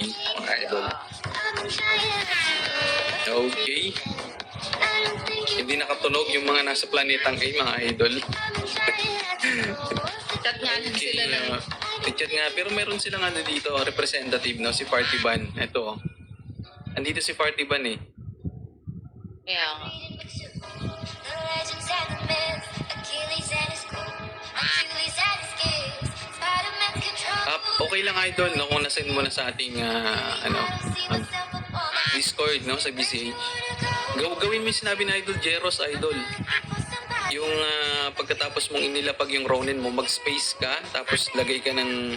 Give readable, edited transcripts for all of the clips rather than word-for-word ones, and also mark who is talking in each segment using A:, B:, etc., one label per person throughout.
A: mga idol. Okay. Hindi nakatunog yung mga nasa planetang A, mga idol.
B: Chat nga lang sila ng...
A: Chat nga, pero meron silang ano dito, representative, no? Si Party Ban. Ito, oh. Andito si Party Ban eh.
B: Kaya nga.
A: Okay lang idol, no? Kung nasend mo na sa ating Discord, no? Sa BCH. Gawin mo yung sinabi na idol, Jeros idol. Yung pagkatapos mong inilapag yung Ronin mo, mag-space ka, tapos lagay ka ng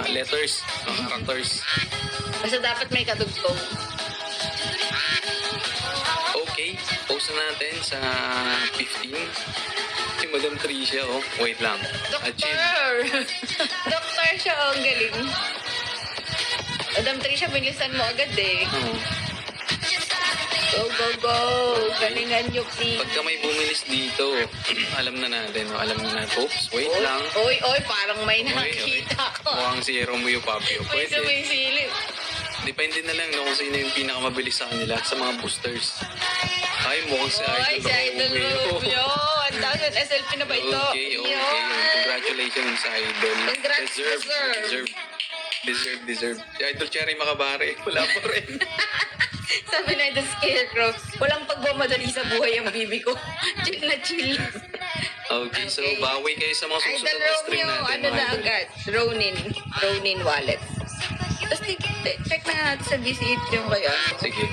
A: letters, characters.
B: Basta dapat may kadugtong.
A: Okay, post na natin sa 15. Si Madam Tricia, oh. Wait lang.
B: Doktor! Doktor siya, oh. Ang galing. Madam Tricia, bilisan mo agad eh.
A: Oh.
B: Go, go, go! Galingan nyo, please.
A: Pagka may bumilis dito, alam na natin, no? Alam na natin. Oops, wait lang.
B: Oy, parang may
A: Okay.
B: nakita ko.
A: Mukhang si Romeo Papio.
B: May
A: Pwede.
B: sumisilip.
A: Depende na lang no, kung sino yung pinakamabilis sa kanila sa mga boosters. Ay, mukhang si
B: Oy, si Idol Romeo. Ang tawag, SLP na ba ito?
A: Okay.
B: Yun.
A: Congratulations sa Idol.
B: Congrats,
A: Deserve. Si Idol Cherry Macabare, wala pa rin.
B: Sabi na ito, Scarecrow, walang pagmamadali sa buhay ang bibi ko. Chill na chill.
A: Okay, so bawi kayo sa mga
B: Idol
A: susunod na stream
B: Romeo,
A: natin.
B: ano
A: mga
B: na
A: idol.
B: agad? Ronin wallet. Tapos check na natin sa VC8 yung kaya.
A: Sige.